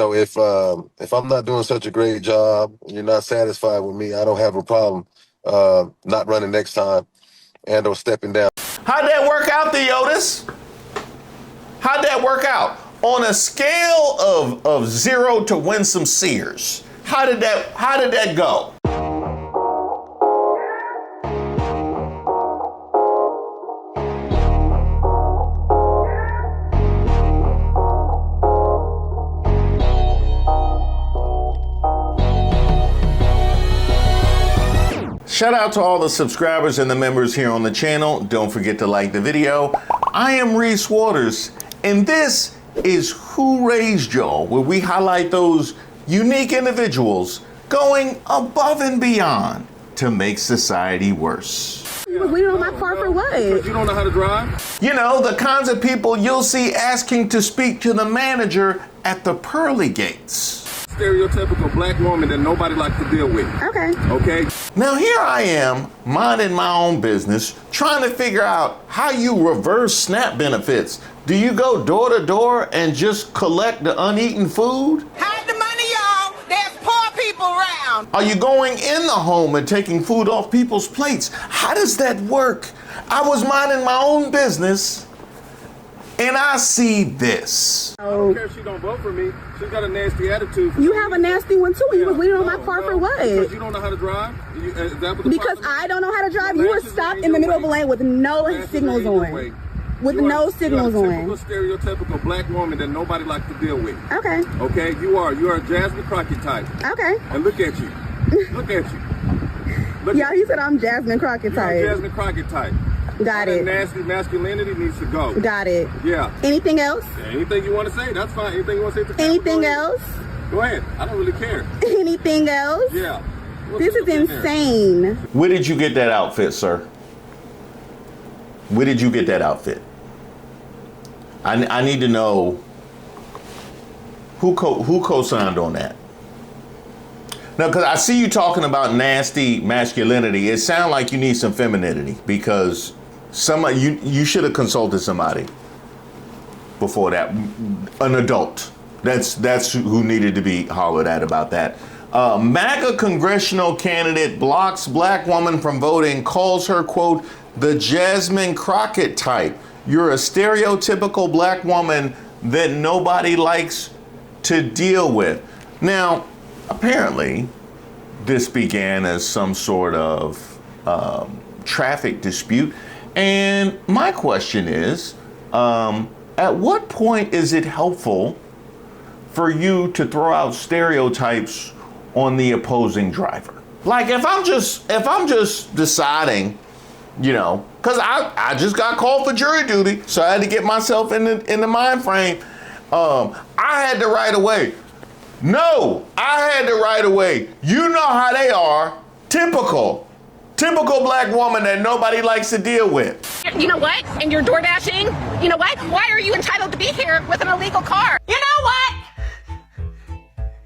if I'm not doing such a great job, you're not satisfied with me, I don't have a problem not running next time and or stepping down. How'd that work out, Theodis? How'd that work out? On a scale of 0 to Winsome Sears, how did that go? Shout out to all the subscribers and the members here on the channel. Don't forget to like the video. I am Reese Waters, and this is Who Raised Y'all, where we highlight those unique individuals going above and beyond to make society worse. We don't my car for what? Because you don't know how to drive? You know, the kinds of people you'll see asking to speak to the manager at the pearly gates. Stereotypical black woman that nobody likes to deal with. Okay. Now here I am, minding my own business, trying to figure out how you reverse SNAP benefits. Do you go door to door and just collect the uneaten food? Hide the money, y'all. There's poor people around. Are you going in the home and taking food off people's plates? How does that work? I was minding my own business, and I see this. I don't care if she don't vote for me. She's got a nasty attitude. You have a nasty one too. You was waiting on my car for what? Because you don't know how to drive? Is that what the because I don't know how to drive. You were stopped in the middle of a lane with no signals on. With no signals on. You're a stereotypical black woman that nobody likes to deal with. Okay. Okay, you are a Jasmine Crockett type. Okay. And look at you. Look at you. Yeah, he said I'm Jasmine Crockett type. You're Jasmine Crockett type. Got it. Nasty masculinity needs to go. Got it. Yeah. Anything else? Anything you want to say, that's fine. Anything you want to say to Anything else? Go ahead. I don't really care. Anything else? Yeah. This is insane. Where did you get that outfit, sir? Where did you get that outfit? I need to know who co-signed on that. Now, because I see you talking about nasty masculinity, it sounds like you need some femininity, because you should have consulted somebody before that, an adult. That's who needed to be hollered at about that. MAGA congressional candidate blocks black woman from voting, calls her, quote, the Jasmine Crockett type. You're a stereotypical black woman that nobody likes to deal with. Now, apparently, this began as some sort of traffic dispute. And my question is, at what point is it helpful for you to throw out stereotypes on the opposing driver? Like, if I'm just deciding, because I just got called for jury duty, so I had to get myself in the mind frame. I had to right away. No, I had to right away. You know how they are. Typical black woman that nobody likes to deal with. You know what? And you're door dashing. You know what? Why are you entitled to be here with an illegal car? You know what?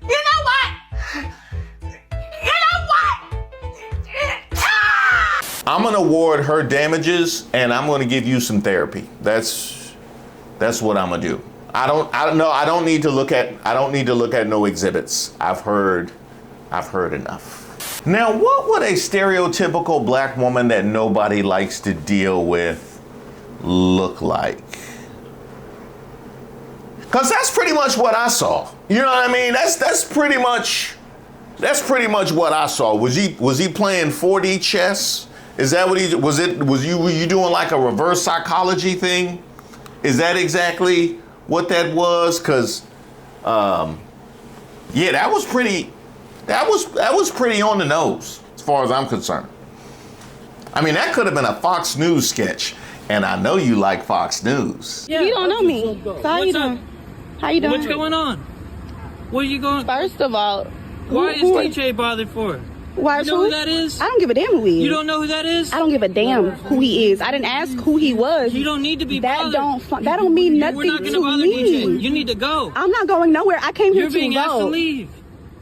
You know what? You know what? I'm gonna award her damages, and I'm gonna give you some therapy. That's what I'm gonna do. I don't need to look at no exhibits. I've heard enough. Now, what would a stereotypical black woman that nobody likes to deal with look like? Because that's pretty much what I saw. You know what I mean? That's pretty much what I saw. Was he playing 4D chess? Is that what were you doing like a reverse psychology thing? Is that exactly what that was? Because yeah, that was pretty on the nose as far as I'm concerned. I mean, that could have been a Fox News sketch, and I know you like Fox News. Yeah, you don't know me. So how you doing? How you doing? What's going on? Where are you going? First of all, why is DJ bothered for? Why? You know who that is? I don't give a damn who he is. You don't know who that is? I don't give a damn who he is. I didn't ask who he was. You don't need to be bothered. That don't mean nothing We're not gonna to bother me. DJ. You need to go. I'm not going nowhere. I came here to go. You're being asked to leave.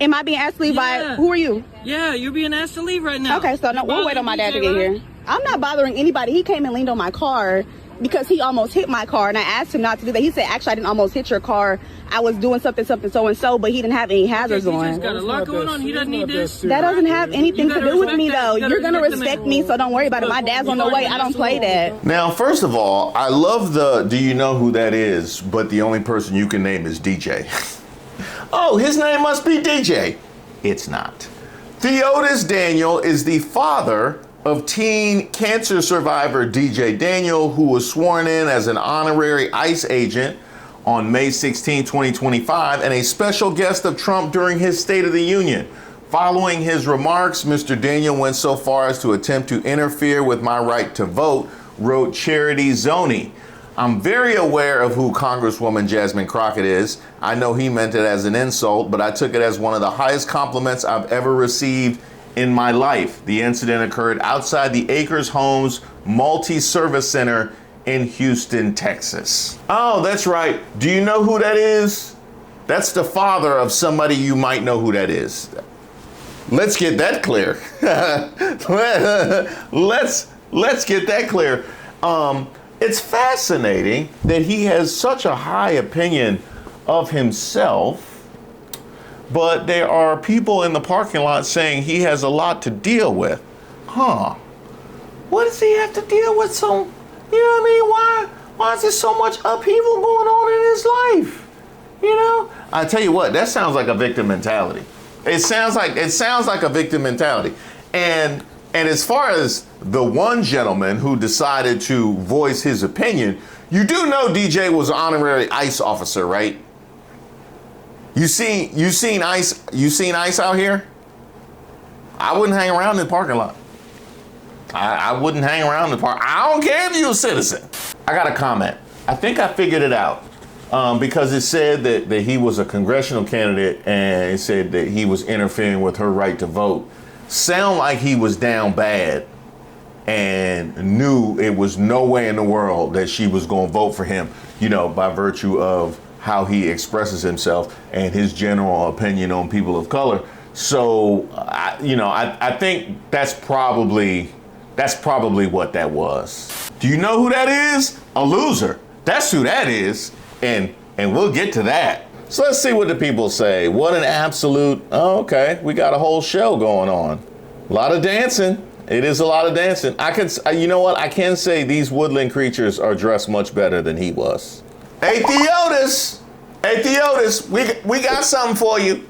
Am I being asked to leave by, who are you? Yeah, you're being asked to leave right now. Okay, so no, we'll wait on my dad to get here. I'm not bothering anybody. He came and leaned on my car because he almost hit my car, and I asked him not to do that. He said, actually, I didn't almost hit your car. I was doing something, so and so, but he didn't have any hazards on. He's got a lot going on. He doesn't need this. That doesn't have anything to do with me, though. You're going to respect me, so don't worry about it. My dad's on the way. I don't play that. Now, first of all, I love the do you know who that is, but the only person you can name is DJ. Oh, his name must be DJ. It's not. Theodis Daniel is the father of teen cancer survivor DJ Daniel, who was sworn in as an honorary ICE agent on May 16, 2025, and a special guest of Trump during his State of the Union. Following his remarks, Mr. Daniel went so far as to attempt to interfere with my right to vote, wrote Charity Zoney. I'm very aware of who Congresswoman Jasmine Crockett is. I know he meant it as an insult, but I took it as one of the highest compliments I've ever received in my life. The incident occurred outside the Acres Homes Multi-Service Center in Houston, Texas. Oh, that's right. Do you know who that is? That's the father of somebody you might know who that is. Let's get that clear. Let's get that clear. It's fascinating that he has such a high opinion of himself, but there are people in the parking lot saying he has a lot to deal with. Huh? What does he have to deal with? You know what I mean? Why is there so much upheaval going on in his life? You know? I tell you what, that sounds like a victim mentality. It sounds like a victim mentality. And as far as the one gentleman who decided to voice his opinion, you do know DJ was an honorary ICE officer, right? You seen ICE out here? I wouldn't hang around in the parking lot. I wouldn't hang around in the park. I don't care if you're a citizen. I got a comment. I think I figured it out. Because it said that he was a congressional candidate, and it said that he was interfering with her right to vote. Sound like he was down bad and knew it was no way in the world that she was going to vote for him, you know, by virtue of how he expresses himself and his general opinion on people of color. So, I think that's probably what that was. Do you know who that is? A loser. That's who that is. And we'll get to that. So let's see what the people say. What an absolute, okay, we got a whole show going on. A lot of dancing. It is a lot of dancing. You know what? I can say these woodland creatures are dressed much better than he was. Hey, Theodis, we got something for you.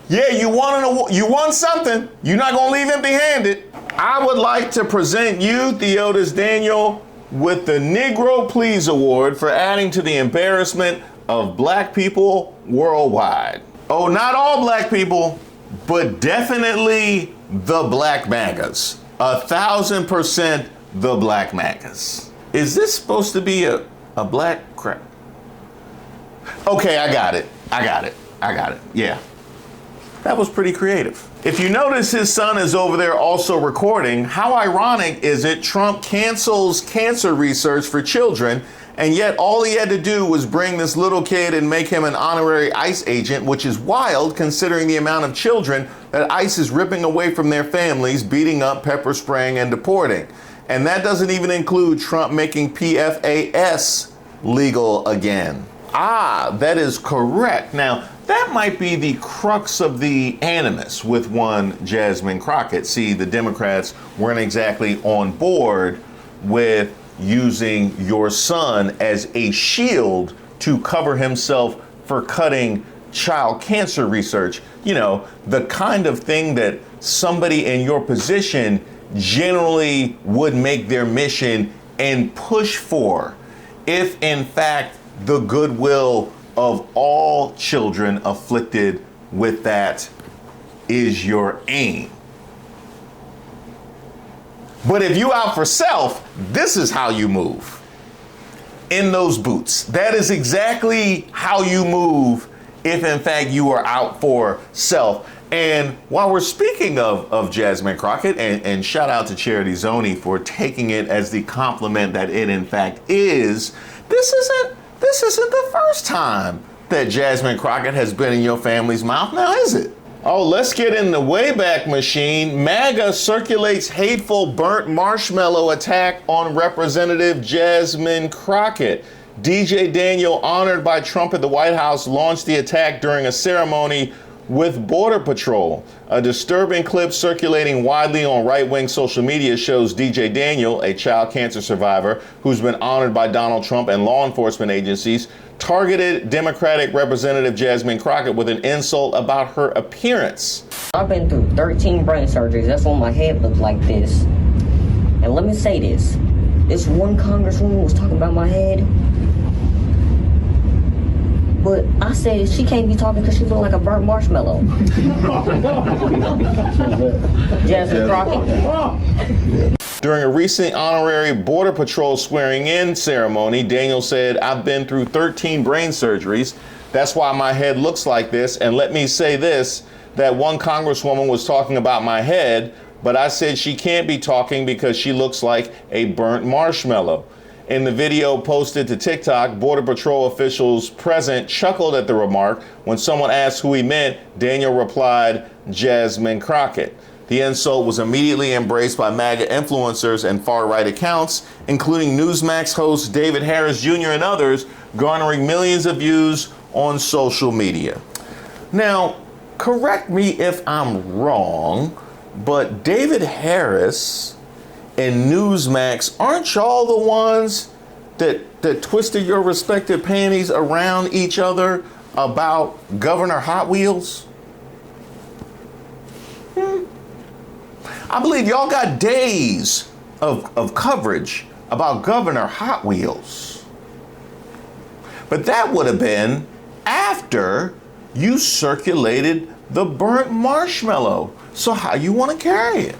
Yeah, you want something. You're not gonna leave empty-handed. I would like to present you, Theodis Daniel, with the Negro Please Award for adding to the embarrassment of black people worldwide. Oh, not all black people, but definitely the black MAGAs. 1,000% the black MAGAs. Is this supposed to be a black crap? Okay, I got it. Yeah. That was pretty creative. If you notice, his son is over there also recording. How ironic is it Trump cancels cancer research for children, and yet all he had to do was bring this little kid and make him an honorary ICE agent, which is wild considering the amount of children that ICE is ripping away from their families, beating up, pepper spraying, and deporting. And that doesn't even include Trump making PFAS legal again. Ah, that is correct. Now, that might be the crux of the animus with one Jasmine Crockett. See, the Democrats weren't exactly on board with using your son as a shield to cover himself for cutting child cancer research. You know, the kind of thing that somebody in your position generally would make their mission and push for, if in fact the goodwill of all children afflicted with that is your aim. But if you out for self, this is how you move. In those boots. That is exactly how you move if in fact you are out for self. And while we're speaking of Jasmine Crockett, and shout out to Charity Zoney for taking it as the compliment that it in fact is, this isn't the first time that Jasmine Crockett has been in your family's mouth, now is it? Oh, let's get in the Wayback Machine. MAGA circulates hateful burnt marshmallow attack on Representative Jasmine Crockett. DJ Daniel, honored by Trump at the White House, launched the attack during a ceremony with Border Patrol. A disturbing clip circulating widely on right-wing social media shows DJ Daniel, a child cancer survivor who's been honored by Donald Trump and law enforcement agencies, targeted Democratic Representative Jasmine Crockett with an insult about her appearance. I've been through 13 brain surgeries. That's why my head looks like this. And let me say this. This one congresswoman was talking about my head. But I said she can't be talking because she looks like a burnt marshmallow. Jasmine Crockett. During a recent honorary Border Patrol swearing-in ceremony, Daniel said, "I've been through 13 brain surgeries. That's why my head looks like this. And let me say this, that one congresswoman was talking about my head, but I said she can't be talking because she looks like a burnt marshmallow." In the video posted to TikTok, Border Patrol officials present chuckled at the remark. When someone asked who he meant, Daniel replied, "Jasmine Crockett." The insult was immediately embraced by MAGA influencers and far-right accounts, including Newsmax host David Harris Jr. and others, garnering millions of views on social media. Now, correct me if I'm wrong, but David Harris and Newsmax, aren't y'all the ones that twisted your respective panties around each other about Governor Hot Wheels? I believe y'all got days of coverage about Governor Hot Wheels. But that would have been after you circulated the burnt marshmallow. So how you want to carry it?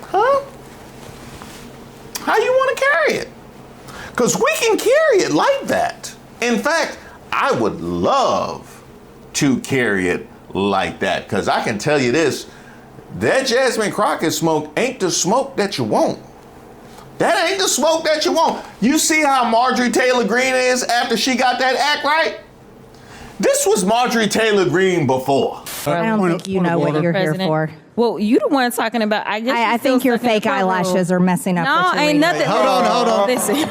Huh? How you want to carry it? Because we can carry it like that. In fact, I would love to carry it like that, because I can tell you this, that Jasmine Crockett smoke ain't the smoke that you want. That ain't the smoke that you want. You see how Marjorie Taylor Greene is after she got that act right? This was Marjorie Taylor Greene before. I don't think you know what you're here for. Well, you the one talking about. I think your fake eyelashes are messing up. No, ain't nothing. Hold on. Listen.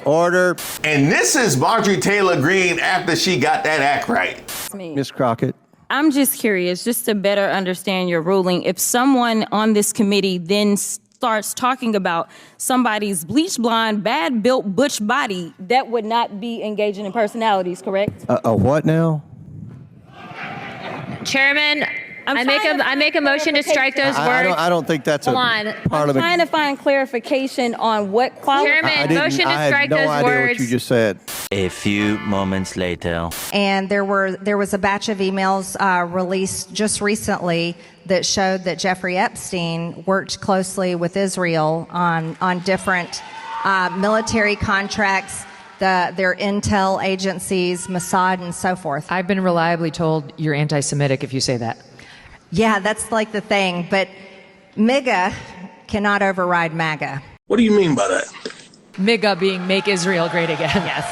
Order. And this is Marjorie Taylor Greene after she got that act right. Ms. Crockett. I'm just curious, just to better understand your ruling. If someone on this committee then starts talking about somebody's bleach blonde, bad built butch body, that would not be engaging in personalities, correct? A what now? Chairman, I make a motion to strike those words. I don't think that's a part I'm of the. trying to find clarification on what quality. Chairman, motion to strike those words. I had no idea what you just said. A few moments later. And there was a batch of emails released just recently that showed that Jeffrey Epstein worked closely with Israel on different military contracts, their intel agencies, Mossad, and so forth. I've been reliably told you're anti-Semitic if you say that. Yeah, that's like the thing. But MAGA cannot override MAGA. What do you mean by that? MAGA being Make Israel Great Again. Yes.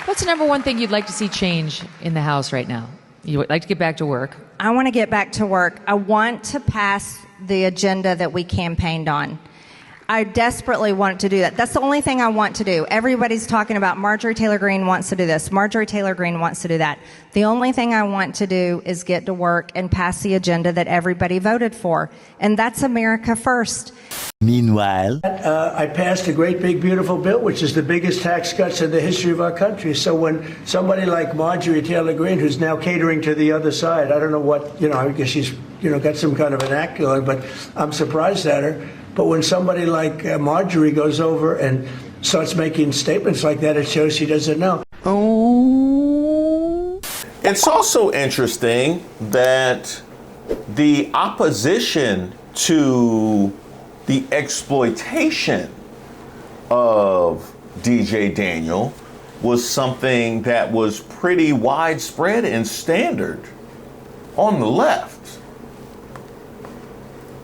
What's the number one thing you'd like to see change in the House right now? You would like to get back to work? I want to get back to work. I want to pass the agenda that we campaigned on. I desperately want to do that. That's the only thing I want to do. Everybody's talking about Marjorie Taylor Greene wants to do this. Marjorie Taylor Greene wants to do that. The only thing I want to do is get to work and pass the agenda that everybody voted for. And that's America first. Meanwhile, I passed a great, big, beautiful bill, which is the biggest tax cuts in the history of our country. So when somebody like Marjorie Taylor Greene, who's now catering to the other side, I don't know what, I guess she's, got some kind of an act going, but I'm surprised at her. But when somebody like Marjorie goes over and starts making statements like that, it shows she doesn't know. Oh. It's also interesting that the opposition to the exploitation of DJ Daniel was something that was pretty widespread and standard on the left.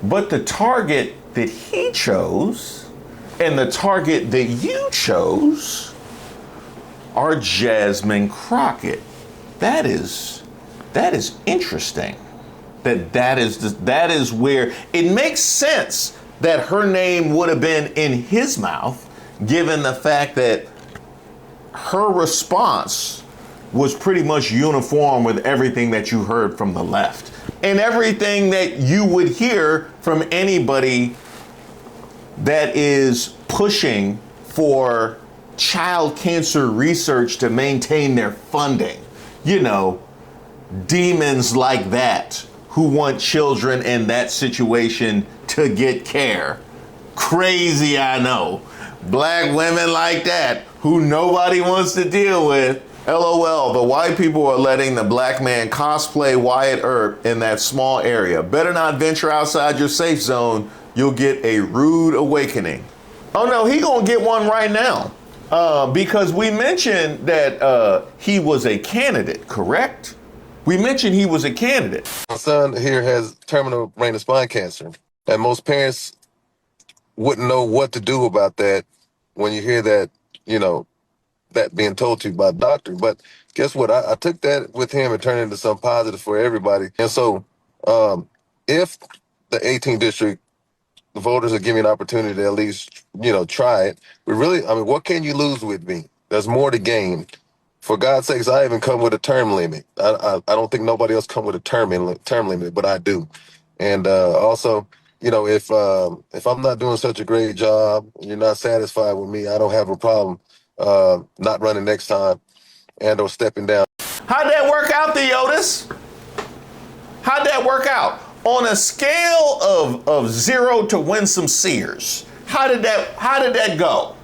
But the target that he chose and the target that you chose are Jasmine Crockett That is interesting. That is where it makes sense that her name would have been in his mouth, given the fact that her response was pretty much uniform with everything that you heard from the left and everything that you would hear from anybody that is pushing for child cancer research to maintain their funding. You know, demons like that who want children in that situation to get care. Crazy, I know. Black women like that who nobody wants to deal with. LOL, the white people are letting the black man cosplay Wyatt Earp in that small area. Better not venture outside your safe zone. You'll get a rude awakening. Oh no, he gonna get one right now. Because we mentioned that he was a candidate, correct? We mentioned he was a candidate. My son here has terminal brain and spine cancer, and most parents wouldn't know what to do about that when you hear that, you know, that being told to you by a doctor. But guess what? I took that with him and turned it into something positive for everybody. And so if the 18th district voters are giving an opportunity to at least, you know, try it, we really, I mean, what can you lose with me? There's more to gain. For God's sakes, I even come with a term limit. I don't think nobody else come with a term limit, but I do. And also, you know, if I'm not doing such a great job, you're not satisfied with me, I don't have a problem not running next time and or stepping down. How'd that work out, Theodis? How'd that work out? On a scale of 0 to Winsome Sears, how did that go?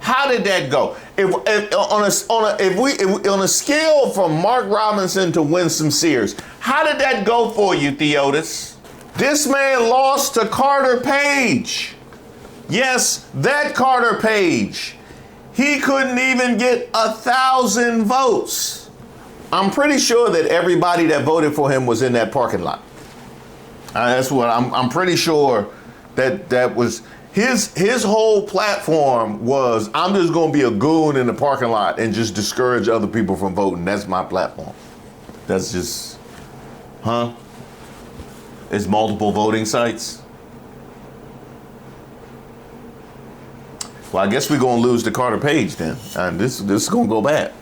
How did that go? If on a scale from Mark Robinson to Winsome Sears, how did that go for you, Theodis? This man lost to Carter Page. Yes, that Carter Page. He couldn't even get 1,000 votes. I'm pretty sure that everybody that voted for him was in that parking lot. That's what I'm pretty sure that was his whole platform was, I'm just going to be a goon in the parking lot and just discourage other people from voting. That's my platform. That's just, It's multiple voting sites. Well, I guess we're going to lose to Carter Page then. This is going to go bad.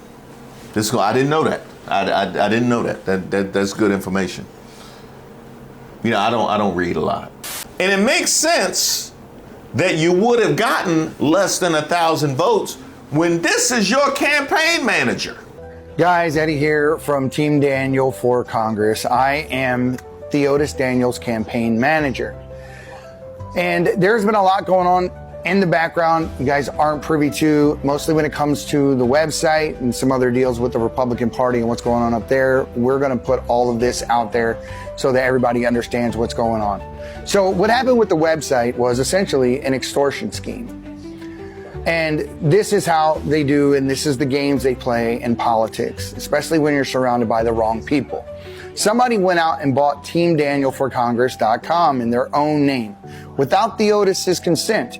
I didn't know that. I didn't know that. That's good information. You know, I don't read a lot. And it makes sense that you would have gotten less than 1,000 votes when this is your campaign manager. Guys, Eddie here from Team Daniel for Congress. I am Theodis Daniel's campaign manager. And there's been a lot going on in the background you guys aren't privy to, mostly when it comes to the website and some other deals with the Republican Party and what's going on up there. We're going to put all of this out there so that everybody understands what's going on. So what happened with the website was essentially an extortion scheme. And this is how they do, and this is the games they play in politics, especially when you're surrounded by the wrong people. Somebody went out and bought TeamDanielForCongress.com in their own name without Theodis's consent.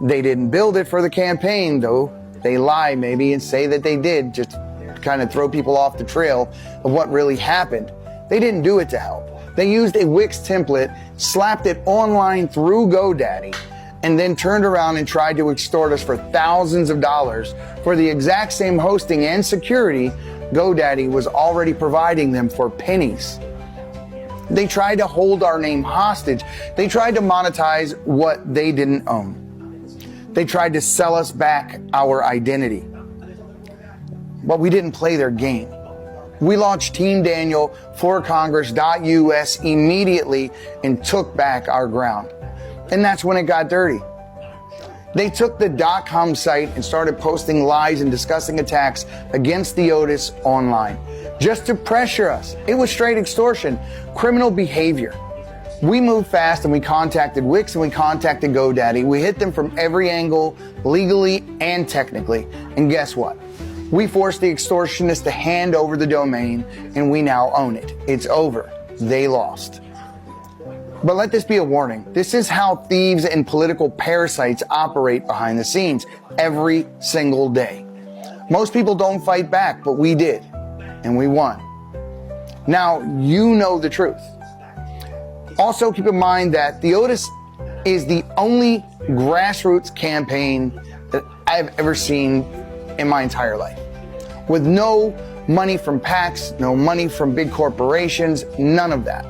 They didn't build it for the campaign, though. They lie maybe and say that they did, just kind of throw people off the trail of what really happened. They didn't do it to help. They used a Wix template, slapped it online through GoDaddy, and then turned around and tried to extort us for thousands of dollars for the exact same hosting and security GoDaddy was already providing them for pennies. They tried to hold our name hostage. They tried to monetize what they didn't own. They tried to sell us back our identity. But we didn't play their game. We launched TeamDanielForCongress.us immediately and took back our ground. And that's when it got dirty. They took the .com site and started posting lies and discussing attacks against Theodis online, just to pressure us. It was straight extortion, criminal behavior. We moved fast and we contacted Wix and we contacted GoDaddy. We hit them from every angle, legally and technically. And guess what? We forced the extortionists to hand over the domain and we now own it. It's over. They lost. But let this be a warning. This is how thieves and political parasites operate behind the scenes every single day. Most people don't fight back, but we did. and we won. Now, you know the truth. Also, keep in mind that Theodis is the only grassroots campaign that I've ever seen in my entire life. With no money from PACs, no money from big corporations, none of that.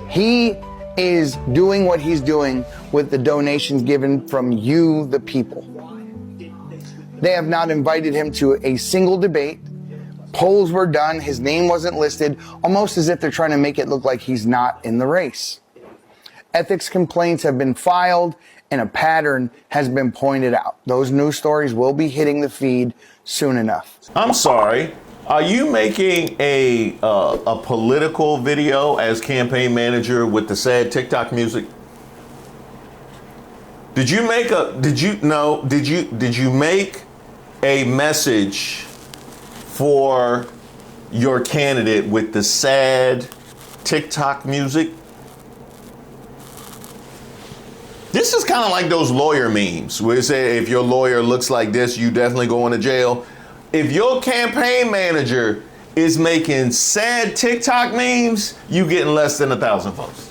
He is doing what he's doing with the donations given from you, the people. They have not invited him to a single debate. Polls were done, his name wasn't listed, almost as if they're trying to make it look like he's not in the race. Ethics complaints have been filed and a pattern has been pointed out. Those news stories will be hitting the feed soon enough. I'm sorry. Are you making a political video as campaign manager with the sad TikTok music? Did you make a message for your candidate with the sad TikTok music? This is kind of like those lawyer memes where they say if your lawyer looks like this, you definitely going to jail. If your campaign manager is making sad TikTok memes, you getting less than 1,000 votes.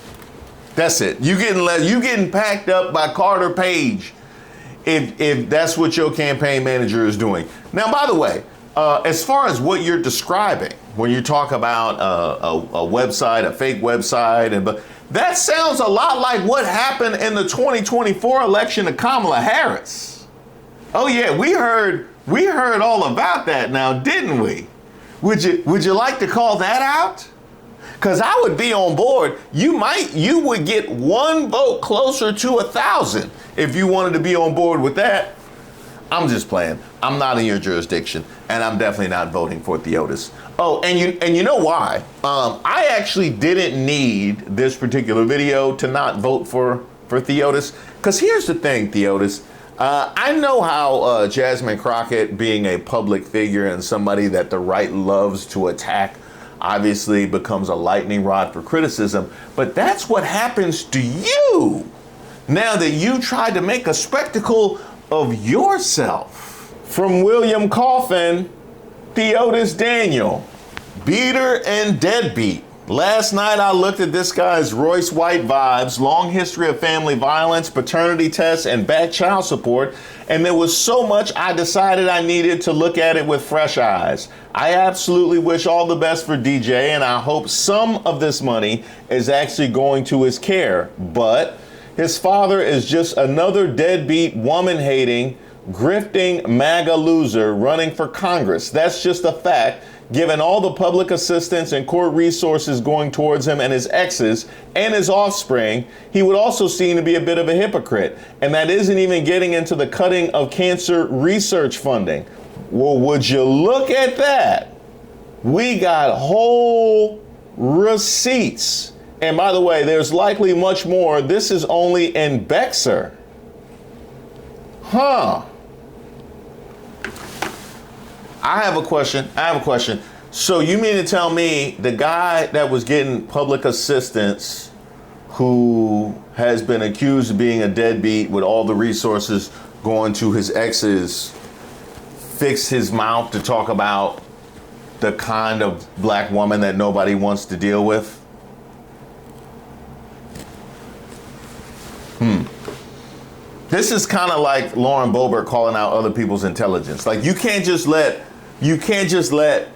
That's it. You getting packed up by Carter Page if that's what your campaign manager is doing. Now, by the way, as far as what you're describing, when you talk about a website, a fake website, but that sounds a lot like what happened in the 2024 election of Kamala Harris. Oh yeah, we heard all about that now, didn't we? Would you like to call that out? Because I would be on board. You would get one vote closer to 1,000 if you wanted to be on board with that. I'm just playing. I'm not in your jurisdiction, and I'm definitely not voting for Theodis. Oh, and you know why? I actually didn't need this particular video to not vote for Theodis. Because here's the thing, Theodis. I know how Jasmine Crockett, being a public figure and somebody that the right loves to attack, obviously becomes a lightning rod for criticism. But that's what happens to you now that you tried to make a spectacle of yourself. From William Coffin, Theodis Daniel, beater and deadbeat. Last night I looked at this guy's Royce White vibes, long history of family violence, paternity tests, and bad child support, and there was so much I decided I needed to look at it with fresh eyes. I absolutely wish all the best for DJ, and I hope some of this money is actually going to his care, but his father is just another deadbeat, woman-hating, grifting MAGA loser running for Congress. That's just a fact. Given all the public assistance and court resources going towards him and his exes and his offspring, he would also seem to be a bit of a hypocrite. And that isn't even getting into the cutting of cancer research funding. Well, would you look at that? We got whole receipts. And by the way, there's likely much more. This is only in Bexar. Huh. I have a question. So you mean to tell me the guy that was getting public assistance, who has been accused of being a deadbeat with all the resources going to his exes, fixed his mouth to talk about the kind of black woman that nobody wants to deal with? This is kind of like Lauren Boebert calling out other people's intelligence. Like you can't just let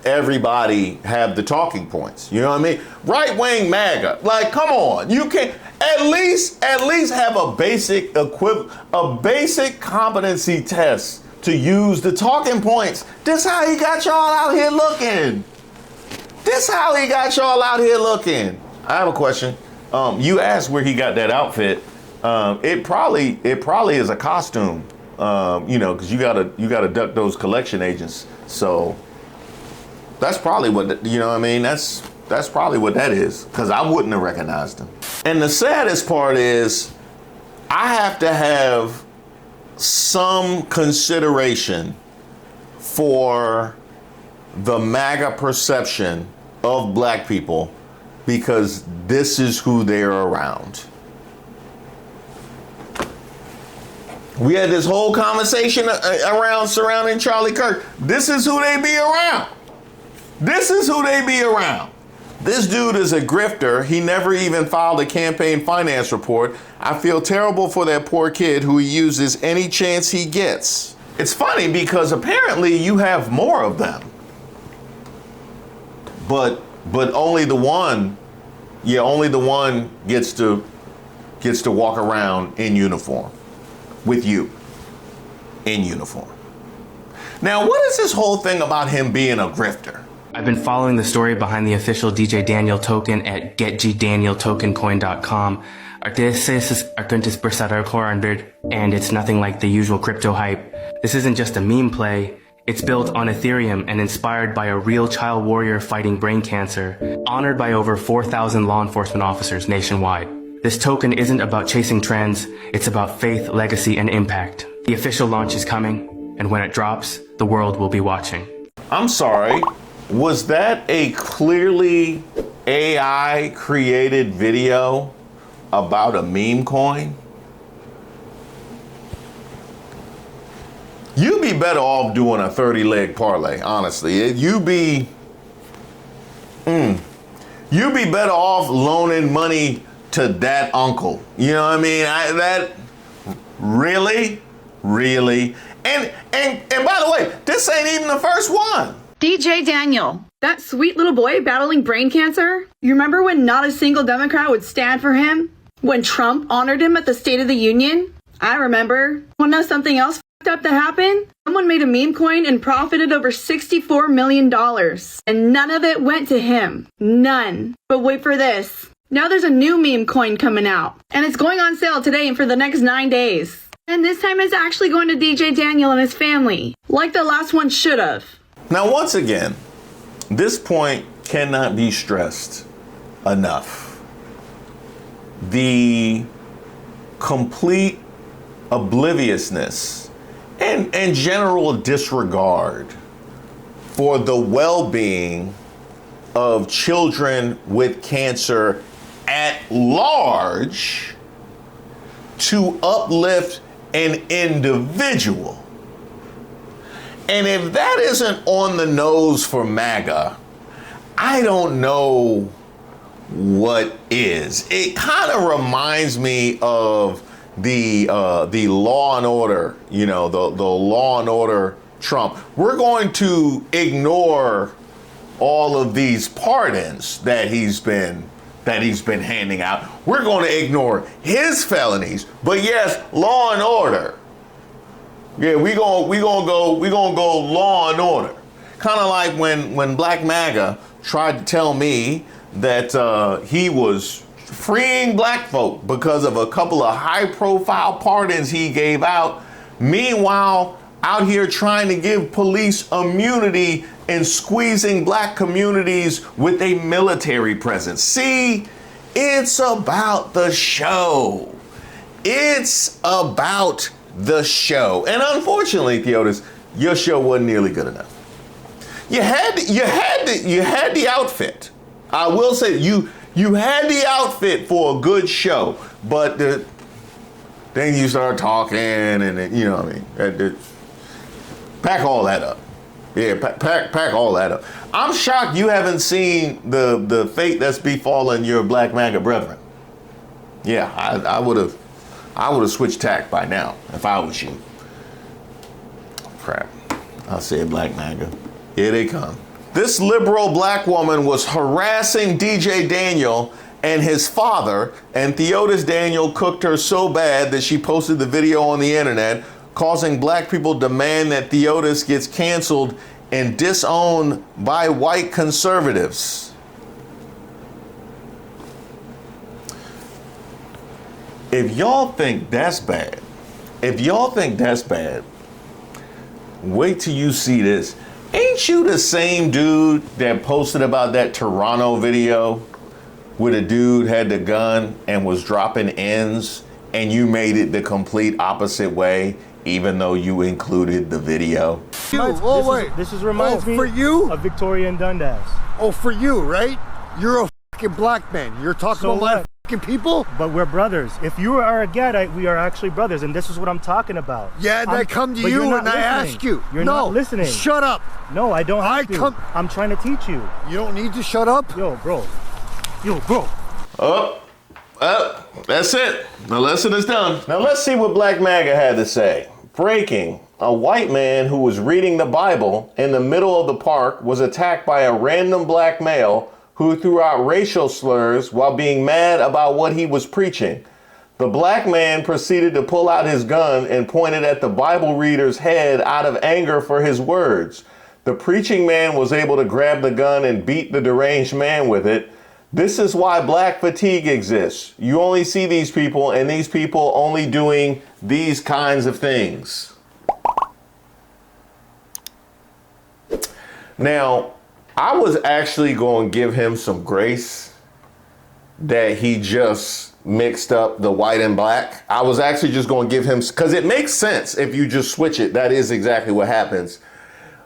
everybody have the talking points. You know what I mean? Right-wing MAGA. Like, come on. You can't at least have a basic competency test to use the talking points. This how he got y'all out here looking. I have a question. You asked where he got that outfit. It probably is a costume, because you gotta duck those collection agents. So that's probably what, that's probably what that is, because I wouldn't have recognized him. And the saddest part is I have to have some consideration for the MAGA perception of black people, because this is who they're around. We had this whole conversation surrounding Charlie Kirk. This is who they be around. This is who they be around. This dude is a grifter. He never even filed a campaign finance report. I feel terrible for that poor kid who he uses any chance he gets. It's funny because apparently you have more of them. But only the one gets to walk around in uniform with you in uniform. Now, what is this whole thing about him being a grifter? I've been following the story behind the official DJ Daniel token at getgdanieltokencoin.com. Arteses arcantes per and it's nothing like the usual crypto hype. This isn't just a meme play. It's built on Ethereum and inspired by a real child warrior fighting brain cancer, honored by over 4,000 law enforcement officers nationwide. This token isn't about chasing trends, it's about faith, legacy, and impact. The official launch is coming, and when it drops, the world will be watching. I'm sorry, was that a clearly AI created video about a meme coin? You'd be better off doing a 30-leg parlay, honestly. You'd be better off loaning money to that uncle. You know what I mean? Really? And by the way, this ain't even the first one. DJ Daniel, that sweet little boy battling brain cancer. You remember when not a single Democrat would stand for him? When Trump honored him at the State of the Union? I remember. Want to know something else up that happened? Someone made a meme coin and profited over $64 million. And none of it went to him. None. But wait for this. Now there's a new meme coin coming out. And it's going on sale today and for the next 9 days. And this time it's actually going to DJ Daniel and his family. Like the last one should have. Now, once again, this point cannot be stressed enough. The complete obliviousness and general disregard for the well-being of children with cancer at large to uplift an individual. And if that isn't on the nose for MAGA, I don't know what is. It kind of reminds me of the Law and Order, the Law and Order Trump. We're going to ignore all of these pardons that he's been handing out. We're going to ignore his felonies, but yes, Law and Order. Yeah, we gonna go Law and Order. Kind of like when Black MAGA tried to tell me that he was freeing black folk because of a couple of high-profile pardons he gave out. Meanwhile, out here trying to give police immunity and squeezing black communities with a military presence. See, it's about the show. It's about the show. And unfortunately, Theodis, your show wasn't nearly good enough. You had the outfit. I will say you had the outfit for a good show, but then you start talking and you know what I mean. Pack all that up. Yeah, pack all that up. I'm shocked you haven't seen the fate that's befallen your Black MAGA brethren. Yeah, I would have switched tack by now if I was you. Crap. I said Black MAGA. Here they come. This liberal black woman was harassing DJ Daniel and his father, and Theodis Daniel cooked her so bad that she posted the video on the internet, causing black people to demand that Theodis gets canceled and disowned by white conservatives. If y'all think that's bad, wait till you see this. Ain't you the same dude that posted about that Toronto video where the dude had the gun and was dropping ends and you made it the complete opposite way, even though you included the video? This reminds me of Victoria and Dundas. Oh, for you, right? You're a fucking black man. You're talking about my people. But we're brothers. If you are a Gadite, we are actually brothers, and this is what I'm talking about. Yeah, and I come to you and I ask you. You're not listening. Shut up. No, I don't have to. I'm trying to teach you. You don't need to shut up? Yo, bro. Oh, that's it. The lesson is done. Now let's see what Black MAGA had to say. Breaking. A white man who was reading the Bible in the middle of the park was attacked by a random black male who threw out racial slurs while being mad about what he was preaching. The black man proceeded to pull out his gun and pointed at the Bible reader's head out of anger for his words. The preaching man was able to grab the gun and beat the deranged man with it. This is why black fatigue exists. You only see these people, and these people only doing these kinds of things. Now, I was actually going to give him some grace that he just mixed up the white and black. I was actually just going to give him, because it makes sense if you just switch it. That is exactly what happens.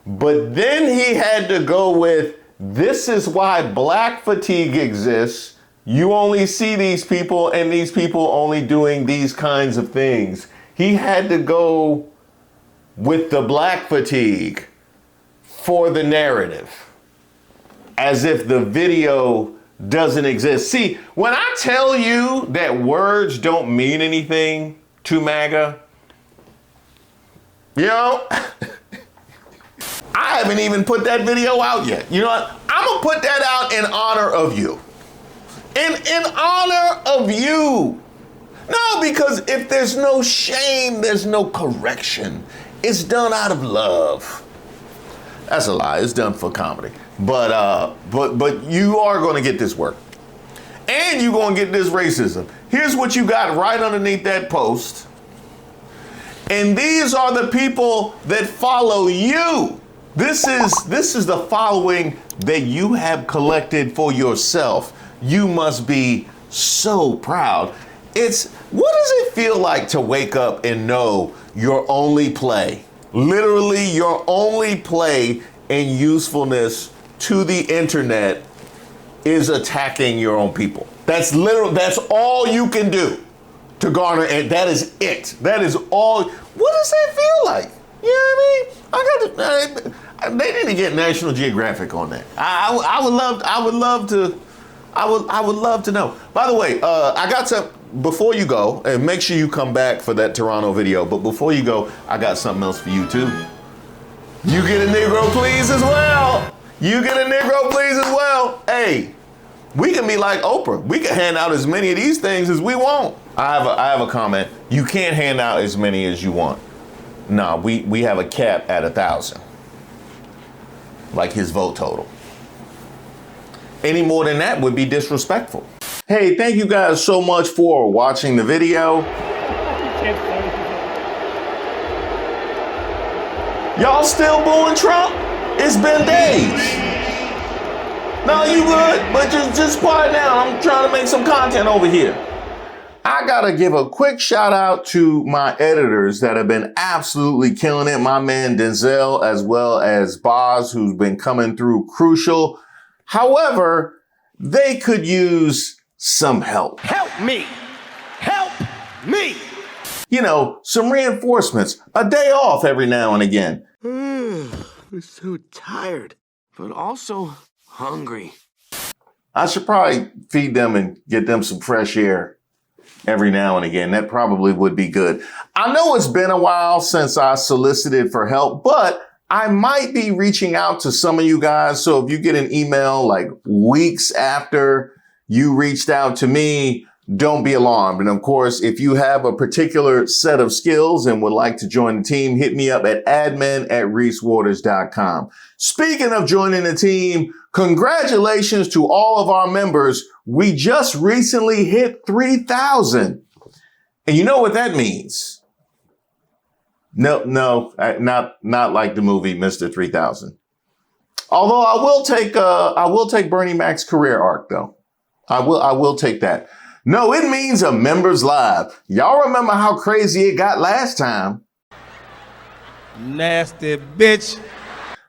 But then he had to go with, this is why black fatigue exists. You only see these people, and these people only doing these kinds of things. He had to go with the black fatigue for the narrative, as if the video doesn't exist. See, when I tell you that words don't mean anything to MAGA, you know, I haven't even put that video out yet. You know what? I'm gonna put that out in honor of you. In honor of you. No, because if there's no shame, there's no correction. It's done out of love. That's a lie. It's done for comedy. But you are going to get this work. And you're going to get this racism. Here's what you got right underneath that post. And these are the people that follow you. This is the following that you have collected for yourself. You must be so proud. What does it feel like to wake up and know your only play, literally your only play and usefulness to the internet is attacking your own people? That's all you can do to garner, and that is it. That is all. What does that feel like? You know what I mean? They need to get National Geographic on that. I would love to know. By the way, I got some. Before you go, and make sure you come back for that Toronto video, but before you go, I got something else for you too. You get a Negro Please as well. You get a Negro Please as well. Hey, we can be like Oprah. We can hand out as many of these things as we want. I have a comment. You can't hand out as many as you want. No, we have a cap at 1,000. Like his vote total. Any more than that would be disrespectful. Hey, thank you guys so much for watching the video. Y'all still booing Trump? It's been days. No, you good, but just quiet down. I'm trying to make some content over here. I gotta give a quick shout out to my editors that have been absolutely killing it. My man Denzel, as well as Boz, who's been coming through crucial. However, they could use some help. Help me! Help me! You know, some reinforcements, a day off every now and again. I'm so tired, but also hungry. I should probably feed them and get them some fresh air every now and again. That probably would be good. I know it's been a while since I solicited for help, but I might be reaching out to some of you guys. So if you get an email like weeks after you reached out to me, don't be alarmed. And of course, if you have a particular set of skills and would like to join the team, hit me up at admin@reesewaters.com. Speaking of joining the team, congratulations to all of our members. We just recently hit 3,000. And you know what that means? No, not like the movie Mr. 3000. Although I will take Bernie Mac's career arc though. I will take that. No, it means a members live. Y'all remember how crazy it got last time. Nasty bitch.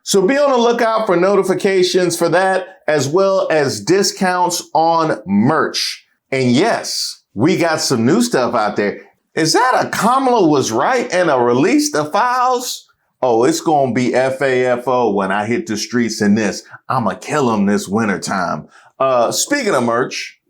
So be on the lookout for notifications for that, as well as discounts on merch. And yes, we got some new stuff out there. Is that a Kamala was right and a release the files? Oh, it's going to be FAFO when I hit the streets in this. I'm going to kill them this wintertime. Speaking of merch,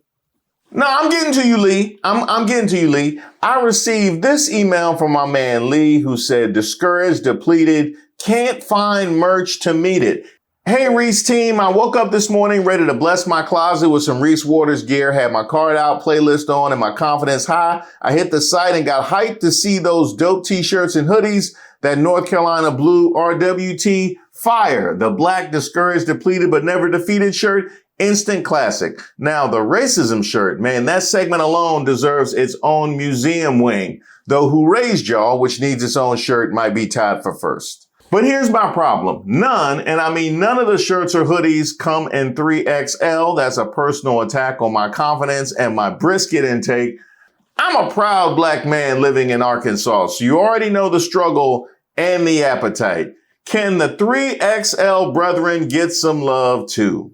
no, I'm getting to you, Lee. I'm getting to you, Lee. I received this email from my man, Lee, who said, discouraged, depleted, can't find merch to meet it. Hey, Reese team, I woke up this morning ready to bless my closet with some Reese Waters gear, had my card out, playlist on, and my confidence high. I hit the site and got hyped to see those dope t-shirts and hoodies. That North Carolina blue RWT fire, the black discouraged, depleted, but never defeated shirt, instant classic. Now, the racism shirt, man, that segment alone deserves its own museum wing. Though Who Raised Y'all, which needs its own shirt, might be tied for first. But here's my problem. None, and I mean none of the shirts or hoodies come in 3XL. That's a personal attack on my confidence and my brisket intake. I'm a proud black man living in Arkansas, so you already know the struggle and the appetite. Can the 3XL brethren get some love too?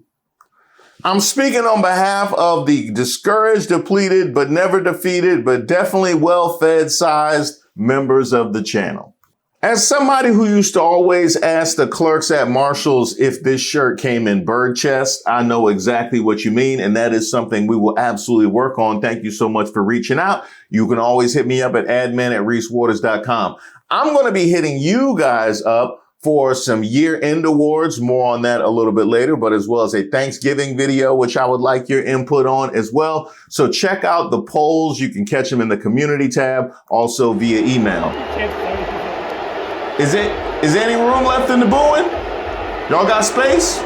I'm speaking on behalf of the discouraged, depleted, but never defeated, but definitely well-fed sized members of the channel. As somebody who used to always ask the clerks at Marshall's if this shirt came in bird chest, I know exactly what you mean, and that is something we will absolutely work on. Thank you so much for reaching out. You can always hit me up at admin@reesewaters.com. I'm going to be hitting you guys up for some year-end awards. More on that a little bit later, but as well as a Thanksgiving video, which I would like your input on as well. So check out the polls. You can catch them in the community tab, also via email. Is there any room left in the booing? Y'all got space?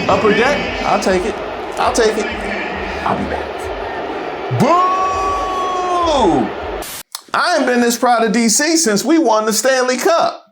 Upper deck? I'll take it. I'll take it. I'll be back. Boo! I ain't been this proud of DC since we won the Stanley Cup.